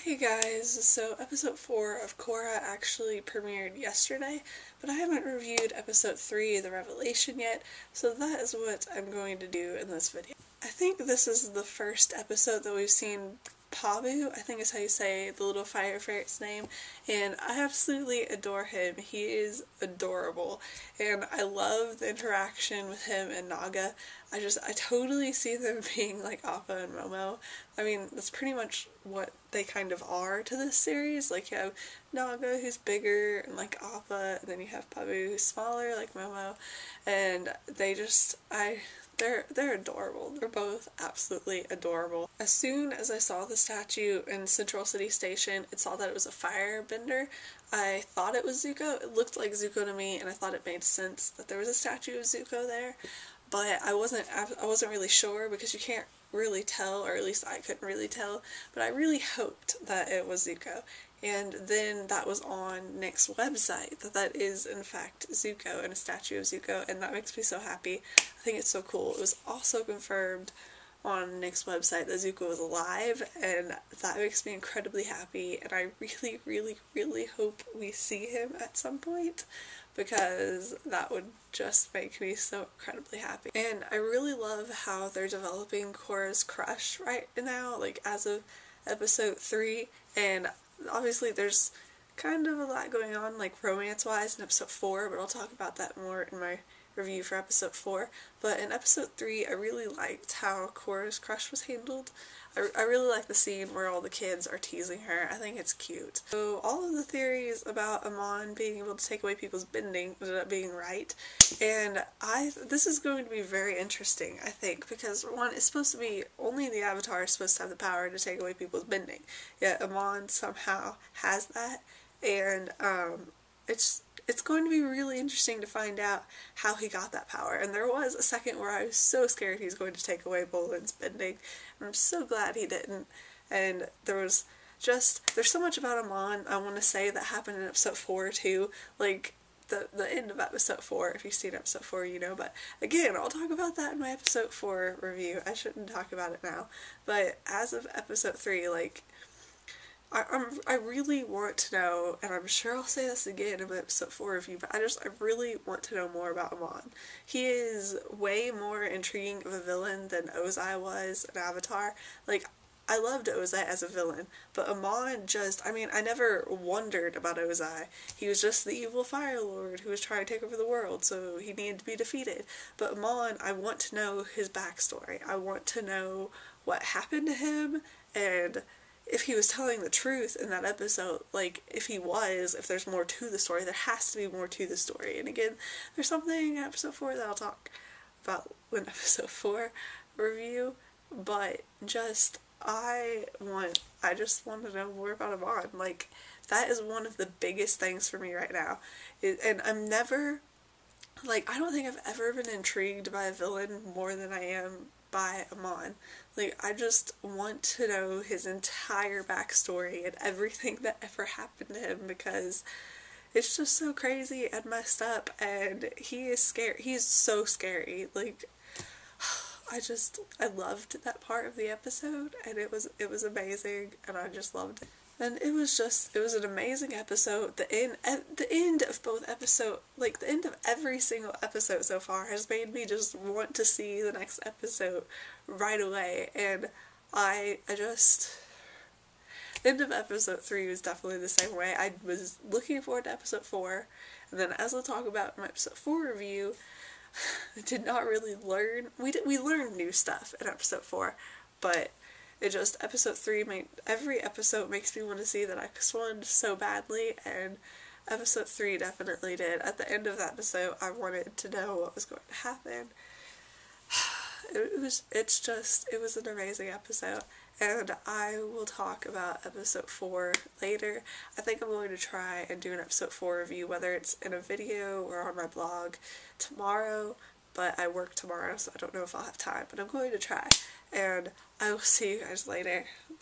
Hey guys, so episode 4 of Korra actually premiered yesterday, but I haven't reviewed episode 3, The Revelation, yet, so that is what I'm going to do in this video. I think this is the first episode that we've seen Pabu, I think is how you say the little fire ferret's name, and I absolutely adore him. He is adorable, and I love the interaction with him and Naga. I totally see them being like Appa and Momo. I mean, that's pretty much what they kind of are to this series. Like, you have Naga, who's bigger, and like Appa, and then you have Pabu, who's smaller, like Momo, and they're adorable. They're both absolutely adorable. As soon as I saw the statue in Central City Station and saw that it was a firebender, I thought it was Zuko. It looked like Zuko to me, and I thought it made sense that there was a statue of Zuko there, but I wasn't really sure because you can't really tell, or at least I couldn't really tell, but I really hoped that it was Zuko. And then that was on Nick's website, that is in fact Zuko and a statue of Zuko, and that makes me so happy. I think it's so cool. It was also confirmed on Nick's website that Zuko was alive, and that makes me incredibly happy, and I really, really, really hope we see him at some point, because that would just make me so incredibly happy. And I really love how they're developing Korra's crush right now, like as of episode 3, and obviously there's kind of a lot going on, like romance-wise, in episode 4, but I'll talk about that more in my review for episode 4. But in episode 3, I really liked how Korra's crush was handled. I really like the scene where all the kids are teasing her. I think it's cute. So all of the theories about Amon being able to take away people's bending ended up being right, and this is going to be very interesting, I think, because one, it's supposed to be only the Avatar is supposed to have the power to take away people's bending, yet Amon somehow has that, and it's going to be really interesting to find out how he got that power. And there was a second where I was so scared he was going to take away Bolin's bending, and I'm so glad he didn't. And there's so much about Amon I want to say that happened in episode 4 too, like the end of episode 4. If you've seen episode 4, you know, but again, I'll talk about that in my episode 4 review. I shouldn't talk about it now, but as of episode 3, like, I really want to know, and I'm sure I'll say this again in my episode 4 review, but I really want to know more about Amon. He is way more intriguing of a villain than Ozai was in Avatar. Like, I loved Ozai as a villain, but Amon I never wondered about Ozai. He was just the evil Fire Lord who was trying to take over the world, so he needed to be defeated. But Amon, I want to know his backstory. I want to know what happened to him, and if he was telling the truth in that episode. Like, if there's more to the story, there has to be more to the story. And again, there's something in episode 4 that I'll talk about in episode 4 review, but I just want to know more about Amon. Like, that is one of the biggest things for me right now. And I'm never, like, I don't think I've ever been intrigued by a villain more than I am by Amon. Like, I just want to know his entire backstory and everything that ever happened to him, because it's just so crazy and messed up, and he is scary. He's so scary. Like, I loved that part of the episode, and it was amazing, and I just loved it. And it was an amazing episode. The end of both episodes, like the end of every single episode so far, has made me just want to see the next episode right away. And the end of episode 3 was definitely the same way. I was looking forward to episode 4, and then as I'll talk about in my episode 4 review, I did not really learn. We learned new stuff in episode 4, but episode 3 every episode makes me want to see the next one so badly, and episode 3 definitely did. At the end of that episode, I wanted to know what was going to happen. It was an amazing episode, and I will talk about episode 4 later. I think I'm going to try and do an episode 4 review, whether it's in a video or on my blog tomorrow, but I work tomorrow, so I don't know if I'll have time, but I'm going to try, and I will see you guys later. Bye.